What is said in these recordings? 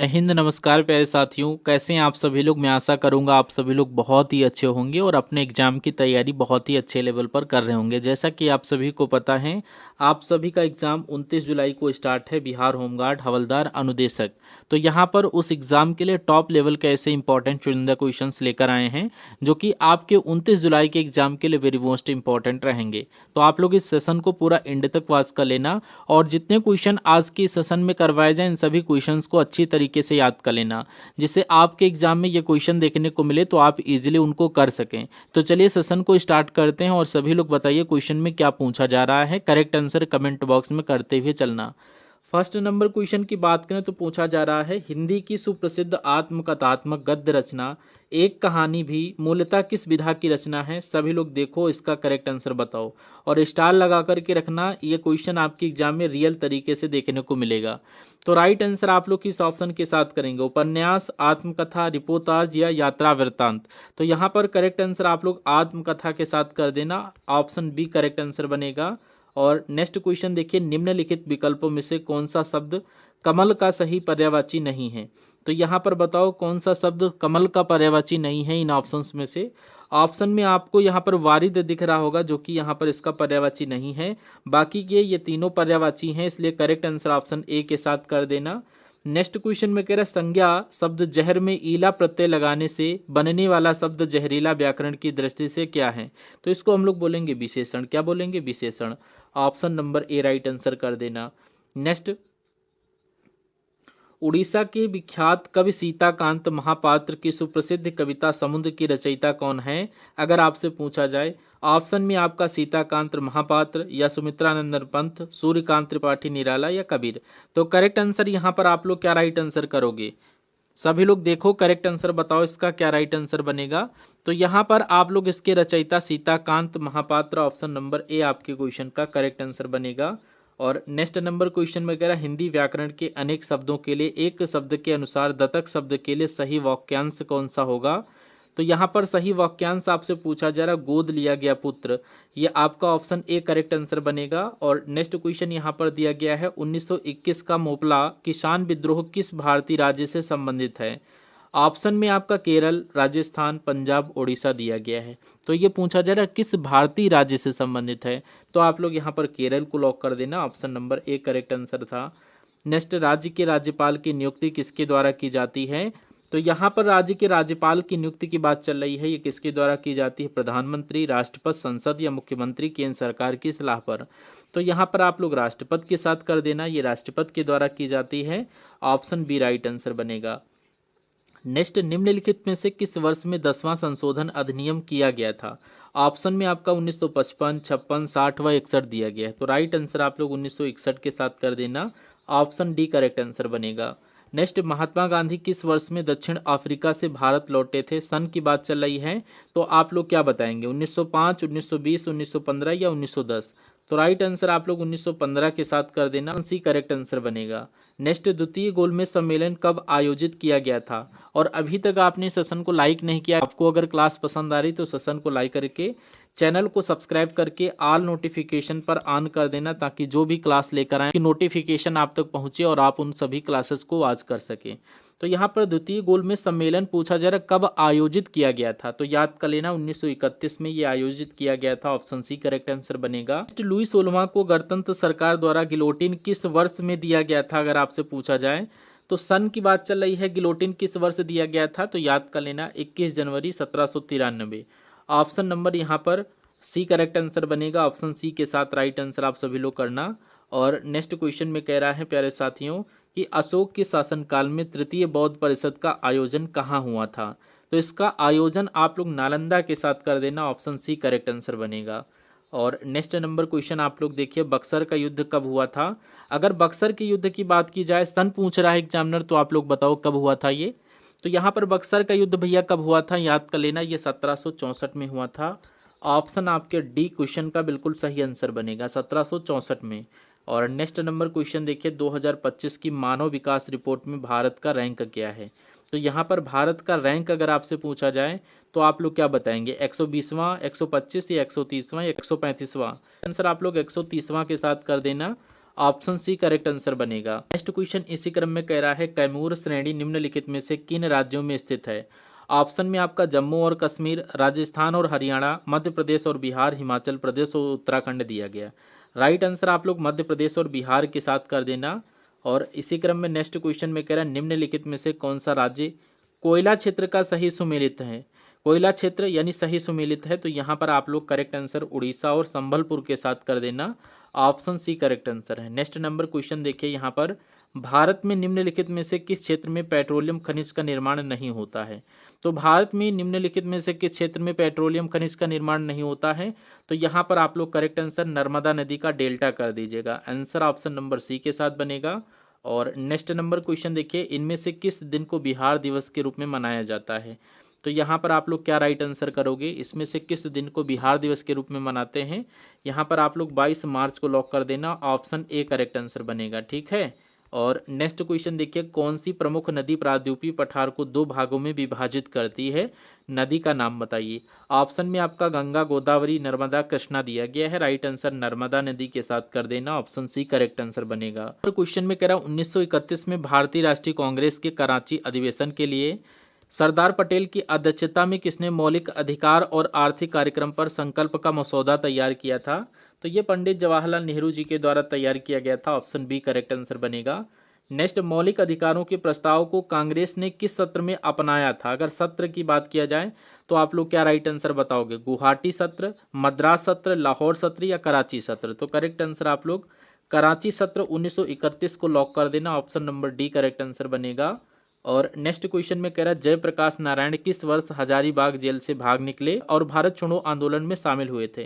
हिंद नमस्कार प्यारे साथियों, कैसे हैं आप सभी लोग। मैं आशा करूंगा आप सभी लोग बहुत ही अच्छे होंगे और अपने एग्जाम की तैयारी बहुत ही अच्छे लेवल पर कर रहे होंगे। जैसा कि आप सभी को पता है, आप सभी का एग्जाम 29 जुलाई को स्टार्ट है। बिहार होमगार्ड हवलदार अनुदेशक। तो यहाँ पर उस एग्जाम के लिए टॉप लेवल के ऐसे इंपॉर्टेंट चुनिंदा क्वेश्चंस लेकर आए हैं जो कि आपके 29 जुलाई के एग्जाम के लिए वेरी मोस्ट इंपॉर्टेंट रहेंगे। तो आप लोग इस सेशन को पूरा एंड तक वॉच कर लेना और जितने क्वेश्चन आज के सेशन में करवाए जाएं इन सभी क्वेश्चंस को अच्छी तरीके से याद कर लेना, जिससे आपके एग्जाम में ये क्वेश्चन देखने को मिले तो आप इजीली उनको कर सकें। तो चलिए सेशन को स्टार्ट करते हैं और सभी लोग बताइए क्वेश्चन में क्या पूछा जा रहा है। करेक्ट आंसर कमेंट बॉक्स में करते हुए चलना। फर्स्ट नंबर क्वेश्चन की बात करें तो पूछा जा रहा है, हिंदी की सुप्रसिद्ध आत्मकथात्मक गद्य रचना एक कहानी भी मूलतः किस विधा की रचना है। सभी लोग देखो इसका करेक्ट आंसर बताओ और स्टार लगा करके रखना। ये क्वेश्चन आपके एग्जाम में रियल तरीके से देखने को मिलेगा। तो राइट आंसर आप लोग किस ऑप्शन के साथ करेंगे, उपन्यास, आत्मकथा, रिपोर्टाज या यात्रा वृत्तांत। तो यहाँ पर करेक्ट आंसर आप लोग आत्मकथा के साथ कर देना, ऑप्शन बी करेक्ट आंसर बनेगा। और नेक्स्ट क्वेश्चन देखिए, निम्नलिखित विकल्पों में से कौन सा शब्द कमल का सही पर्यायवाची नहीं है। तो यहाँ पर बताओ कौन सा शब्द कमल का पर्यायवाची नहीं है इन ऑप्शंस में से। ऑप्शन में आपको यहाँ पर वारिद दिख रहा होगा जो कि यहाँ पर इसका पर्यायवाची नहीं है। बाकी के ये तीनों पर्यायवाची हैं, इसलिए करेक्ट आंसर ऑप्शन ए के साथ कर देना। नेक्स्ट क्वेश्चन में कह रहा है, संज्ञा शब्द जहर में ईला प्रत्यय लगाने से बनने वाला शब्द जहरीला व्याकरण की दृष्टि से क्या है। तो इसको हम लोग बोलेंगे विशेषण। क्या बोलेंगे, विशेषण। ऑप्शन नंबर ए राइट आंसर कर देना। नेक्स्ट, उड़ीसा के विख्यात कवि सीताकांत महापात्र की सुप्रसिद्ध कविता समुद्र की रचयिता कौन है, अगर आपसे पूछा जाए। ऑप्शन में आपका सीताकांत महापात्र या सुमित्रानंदन पंत, सूर्यकांत त्रिपाठी निराला या कबीर। तो करेक्ट आंसर यहाँ पर आप लोग क्या राइट आंसर करोगे। सभी लोग देखो करेक्ट आंसर बताओ इसका क्या राइट आंसर बनेगा। तो यहाँ पर आप लोग इसके रचयिता Sitakant Mahapatra, option number A आपके क्वेश्चन का करेक्ट आंसर बनेगा। और नेक्स्ट नंबर क्वेश्चन में कह रहा है, हिंदी व्याकरण के अनेक शब्दों के लिए एक शब्द के अनुसार दत्तक शब्द के लिए सही वाक्यांश कौन सा होगा। तो यहाँ पर सही वाक्यांश आपसे पूछा जा रहा है, गोद लिया गया पुत्र। ये आपका ऑप्शन ए करेक्ट आंसर बनेगा। और नेक्स्ट क्वेश्चन यहाँ पर दिया गया है, 1921 का मोपला किसान विद्रोह किस भारतीय राज्य से संबंधित है। ऑप्शन में आपका केरल, राजस्थान, पंजाब, उड़ीसा दिया गया है। तो ये पूछा जा रहा है किस भारतीय राज्य से संबंधित है। तो आप लोग यहाँ पर केरल को लॉक कर देना, option number A correct answer था। नेक्स्ट, राज्य के राज्यपाल की नियुक्ति किसके द्वारा की जाती है। तो यहाँ पर राज्य के राज्यपाल की नियुक्ति की बात चल रही है, ये किसके द्वारा की जाती है। प्रधानमंत्री, राष्ट्रपति, संसद या मुख्यमंत्री केंद्र सरकार की सलाह पर। तो यहाँ पर आप लोग राष्ट्रपति के साथ कर देना, ये राष्ट्रपति के द्वारा की जाती है। ऑप्शन बी राइट आंसर बनेगा। नेक्स्ट, निम्नलिखित में से किस वर्ष में 10वां संशोधन अधिनियम किया गया था। ऑप्शन में आपका 1955, 56, 60 व 61 दिया गया है। तो राइट आंसर आप लोग 1961 के साथ कर देना, ऑप्शन डी करेक्ट आंसर बनेगा। नेक्स्ट, महात्मा गांधी किस वर्ष में दक्षिण अफ्रीका से भारत लौटे थे। सन की बात चल रही है, तो आप लोग क्या बताएंगे, 1905, 1920, 1915 या 1910। तो राइट आंसर आप लोग 1915 के साथ कर देना, सी करेक्ट आंसर बनेगा। नेक्स्ट, द्वितीय गोलमेज सम्मेलन कब आयोजित किया गया था। और अभी तक आपने सेशन को लाइक नहीं किया, आपको अगर क्लास पसंद आ रही तो सेशन को लाइक करके चैनल को सब्सक्राइब करके ऑल नोटिफिकेशन पर ऑन कर देना, ताकि जो भी क्लास लेकर आए नोटिफिकेशन आप तक पहुंचे और आप उन सभी क्लासेस को वॉच कर सके। तो यहाँ पर द्वितीय गोलमेज सम्मेलन पूछा जा रहा है कब आयोजित किया गया था। तो याद कर लेना, 1931 में ये आयोजित किया गया था, ऑप्शन सी करेक्ट आंसर बनेगा। लुई 16वां को गणतंत्र सरकार द्वारा गिलोटिन किस वर्ष में दिया गया था, अगर आपसे पूछा जाए। तो सन की बात चल रही है, गिलोटिन किस वर्ष दिया गया था। तो याद कर लेना, 21 जनवरी 1793। ऑप्शन नंबर यहाँ पर सी करेक्ट आंसर बनेगा, ऑप्शन सी के साथ राइट आंसर आप सभी लोग करना। और नेक्स्ट क्वेश्चन में कह रहा है प्यारे साथियों कि अशोक के शासनकाल में तृतीय बौद्ध परिषद का आयोजन कहाँ हुआ था। तो इसका आयोजन आप लोग नालंदा के साथ कर देना, ऑप्शन सी करेक्ट आंसर बनेगा। और नेक्स्ट नंबर क्वेश्चन आप लोग देखिए, बक्सर का युद्ध कब हुआ था। अगर बक्सर के युद्ध की बात की जाए, सन पूछ रहा है एग्जामिनर, तो आप लोग बताओ कब हुआ था ये। तो यहाँ पर बक्सर का युद्ध भैया कब हुआ था, याद कर लेना, ये 1764 में हुआ था। ऑप्शन आपके डी क्वेश्चन का बिल्कुल सही आंसर बनेगा, 1764 में। और नेक्स्ट नंबर क्वेश्चन देखिए, 2025 की मानव विकास रिपोर्ट में भारत का रैंक क्या है। तो यहाँ पर भारत का रैंक अगर आपसे पूछा जाए तो आप लोग क्या बताएंगे, 120वां, 125 या 130वां या 135वां। आंसर आप लोग 130वां के साथ कर देना, ऑप्शन सी करेक्ट आंसर बनेगा। नेक्स्ट क्वेश्चन इसी क्रम में कह रहा है कैमूर श्रेणी निम्नलिखित में से किन राज्यों में स्थित है। ऑप्शन में आपका जम्मू और कश्मीर, राजस्थान और हरियाणा, मध्य प्रदेश और बिहार, हिमाचल प्रदेश और उत्तराखंड दिया गया। राइट आंसर आप लोग मध्य प्रदेश और बिहार के साथ कर देना। और इसी क्रम में नेक्स्ट क्वेश्चन में कह रहा है निम्नलिखित में से कौन सा राज्य कोयला क्षेत्र का सही सुमेलित है। कोयला क्षेत्र यानी सही सुमेलित है, तो यहाँ पर आप लोग करेक्ट आंसर उड़ीसा और संबलपुर के साथ कर देना। ऑप्शन सी करेक्ट आंसर है। नेक्स्ट नंबर क्वेश्चन देखिए यहाँ पर भारत में निम्नलिखित में से किस क्षेत्र में पेट्रोलियम खनिज का निर्माण नहीं होता है। तो भारत में निम्नलिखित में से किस क्षेत्र में पेट्रोलियम खनिज का निर्माण नहीं होता है, तो यहाँ पर आप लोग करेक्ट आंसर नर्मदा नदी का डेल्टा कर दीजिएगा। आंसर ऑप्शन नंबर सी के साथ बनेगा। और नेक्स्ट नंबर क्वेश्चन देखिए इनमें से किस दिन को बिहार दिवस के रूप में मनाया जाता है। तो यहाँ पर आप लोग क्या राइट आंसर करोगे, इसमें से किस दिन को बिहार दिवस के रूप में मनाते हैं। यहाँ पर आप लोग 22 मार्च को लॉक कर देना। ऑप्शन ए करेक्ट आंसर बनेगा। ठीक है। और नेक्स्ट क्वेश्चन देखिए कौन सी प्रमुख नदी प्रायद्वीपीय पठार को 2 भागों में विभाजित करती है। नदी का नाम बताइए। ऑप्शन में आपका गंगा, गोदावरी, नर्मदा, कृष्णा दिया गया है। राइट आंसर नर्मदा नदी के साथ कर देना। ऑप्शन सी करेक्ट आंसर बनेगा। और क्वेश्चन में कह रहा 1931 में भारतीय राष्ट्रीय कांग्रेस के कराची अधिवेशन के लिए सरदार पटेल की अध्यक्षता में किसने मौलिक अधिकार और आर्थिक कार्यक्रम पर संकल्प का मसौदा तैयार किया था। तो ये पंडित जवाहरलाल नेहरू जी के द्वारा तैयार किया गया था। ऑप्शन बी करेक्ट आंसर बनेगा। नेक्स्ट मौलिक अधिकारों के प्रस्ताव को कांग्रेस ने किस सत्र में अपनाया था। अगर सत्र की बात किया जाए तो आप लोग क्या राइट आंसर बताओगे। गुवाहाटी सत्र, मद्रास सत्र, लाहौर सत्र या कराची सत्र। तो करेक्ट आंसर आप लोग कराची सत्र 1931 को लॉक कर देना। Option number D correct answer बनेगा। और नेक्स्ट क्वेश्चन में कह रहा है जयप्रकाश नारायण किस वर्ष हजारीबाग जेल से भाग निकले और भारत छोड़ो आंदोलन में शामिल हुए थे।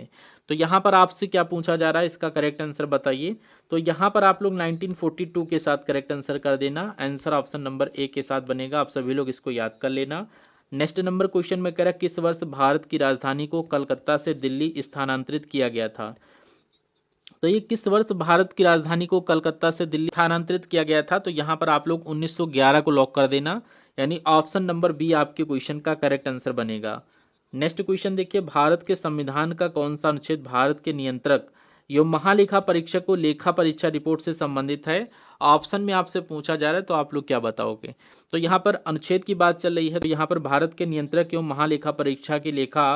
तो यहाँ पर आपसे क्या पूछा जा रहा है, इसका करेक्ट आंसर बताइए। तो यहाँ पर आप लोग 1942 के साथ करेक्ट आंसर कर देना। आंसर ऑप्शन नंबर ए के साथ बनेगा। आप सभी लोग इसको याद कर लेना। नेक्स्ट नंबर क्वेश्चन में कह रहा है किस वर्ष भारत की राजधानी को कलकत्ता से दिल्ली स्थानांतरित किया गया था। तो ये किस वर्ष भारत की राजधानी को कलकत्ता से दिल्ली स्थानांतरित किया गया था। तो यहाँ पर आप लोग 1911 को लॉक कर देना। यानी ऑप्शन नंबर बी आपके क्वेश्चन का करेक्ट आंसर बनेगा। नेक्स्ट क्वेश्चन देखिए भारत के संविधान का कौन सा अनुच्छेद भारत के नियंत्रक एवं महालेखा परीक्षक को लेखा परीक्षा रिपोर्ट से संबंधित है। ऑप्शन में आपसे पूछा जा रहा है तो आप लोग क्या बताओगे। तो यहाँ पर अनुच्छेद की बात चल रही है, तो यहाँ पर भारत के नियंत्रक एवं महालेखा परीक्षा की लेखा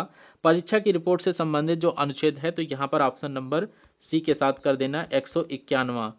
परीक्षा की रिपोर्ट से संबंधित जो अनुच्छेद है, तो यहाँ पर ऑप्शन नंबर सी के साथ कर देना 151वां।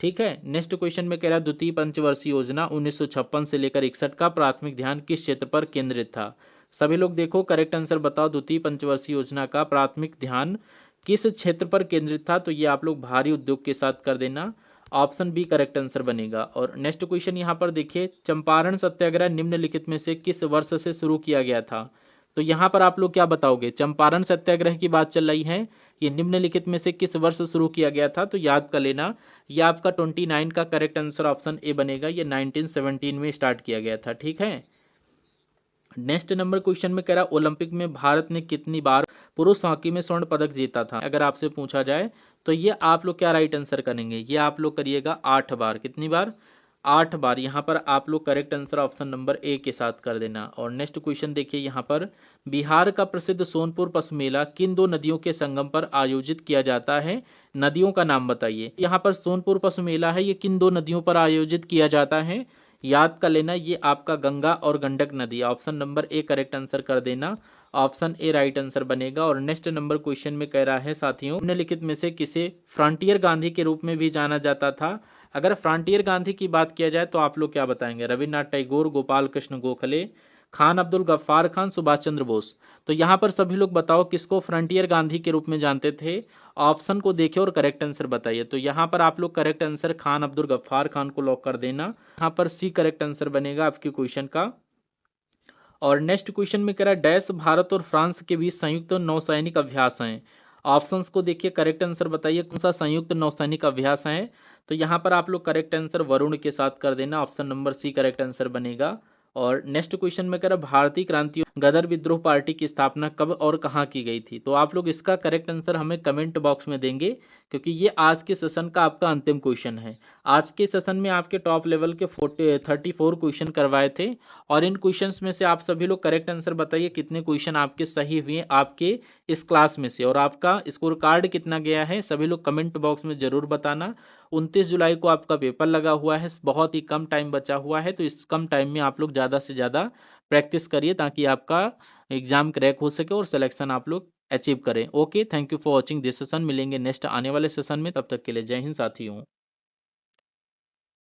ठीक है। नेक्स्ट क्वेश्चन में कह रहा है द्वितीय पंचवर्षीय योजना 1956 से लेकर 61 का प्राथमिक ध्यान किस क्षेत्र पर केंद्रित था। सभी लोग देखो करेक्ट आंसर बताओ। द्वितीय पंचवर्षीय योजना का प्राथमिक ध्यान किस क्षेत्र पर केंद्रित था। तो ये आप लोग भारी उद्योग के साथ कर देना। ऑप्शन बी करेक्ट आंसर बनेगा। और नेक्स्ट क्वेश्चन यहाँ पर देखिए चंपारण सत्याग्रह निम्नलिखित में से किस वर्ष से शुरू किया गया था। तो यहाँ पर आप लोग क्या बताओगे। चंपारण सत्याग्रह की बात चल रही है, ये निम्नलिखित में से किस वर्ष शुरू किया गया था। तो याद कर लेना ये आपका 29 का करेक्ट आंसर ऑप्शन ए बनेगा। ये 1917 में स्टार्ट किया गया था। ठीक है। नेक्स्ट नंबर क्वेश्चन में कह रहा ओलंपिक में भारत ने कितनी बार पुरुष हॉकी में स्वर्ण पदक जीता था। अगर आपसे पूछा जाए तो ये आप लोग क्या राइट आंसर करेंगे। ये आप लोग करिएगा 8 बार। कितनी बार, 8 बार। यहाँ पर आप लोग करेक्ट आंसर ऑप्शन नंबर ए के साथ कर देना। और नेक्स्ट क्वेश्चन देखिए यहाँ पर बिहार का प्रसिद्ध सोनपुर पशु मेला किन 2 नदियों के संगम पर आयोजित किया जाता है। नदियों का नाम बताइए। यहाँ पर सोनपुर पशु मेला है, ये किन 2 नदियों पर आयोजित किया जाता है। याद कर लेना ये आपका गंगा और गंडक नदी। Option number A correct answer कर देना। ऑप्शन ए राइट आंसर बनेगा। और नेक्स्ट नंबर क्वेश्चन में कह रहा है साथियों निम्नलिखित में से किसे फ्रंटियर गांधी के रूप में भी जाना जाता था। अगर फ्रंटियर गांधी की बात किया जाए तो आप लोग क्या बताएंगे। रविन्द्रनाथ टैगोर, गोपाल कृष्ण गोखले, खान अब्दुल गफ्फार खान, सुभाष चंद्र बोस। तो यहाँ पर सभी लोग बताओ किसको फ्रंटियर गांधी के रूप में जानते थे। ऑप्शन को देखिए और करेक्ट आंसर बताइए। तो यहाँ पर आप लोग करेक्ट आंसर खान अब्दुल गफ्फार खान को लॉक कर देना। यहाँ पर सी करेक्ट आंसर बनेगा आपके क्वेश्चन का। और नेक्स्ट क्वेश्चन में कह रहा है डैश भारत और फ्रांस के बीच संयुक्त नौसैनिक अभ्यास हैं। ऑप्शंस को देखिए करेक्ट आंसर बताइए कौन सा संयुक्त नौसैनिक अभ्यास है। तो यहाँ पर आप लोग करेक्ट आंसर वरुण के साथ कर देना। Option number C correct answer बनेगा। और नेक्स्ट क्वेश्चन में कह रहा भारतीय क्रांति गदर विद्रोह पार्टी की स्थापना कब और कहाँ की गई थी? तो आप लोग इसका करेक्ट आंसर हमें कमेंट बॉक्स में देंगे, क्योंकि ये आज के सेशन का आपका अंतिम क्वेश्चन है। आज के सेशन में आपके टॉप लेवल के 34 क्वेश्चन करवाए थे, और इन क्वेश्चंस में से आप सभी लोग करेक्ट आंसर बताइए कितने क्वेश्चन आपके सही हुए आपके इस क्लास में से, और आपका स्कोर कार्ड कितना गया है सभी लोग कमेंट बॉक्स में जरूर बताना। 29 जुलाई को आपका पेपर लगा हुआ है, बहुत ही कम टाइम बचा हुआ है, तो इस कम टाइम में आप लोग ज़्यादा से ज़्यादा प्रैक्टिस करिए ताकि आपका एग्जाम क्रैक हो सके और सिलेक्शन आप लोग अचीव करें। Okay, thank you for watching this session. मिलेंगे नेक्स्ट आने वाले सेशन में, तब तक के लिए जय हिंद साथियों।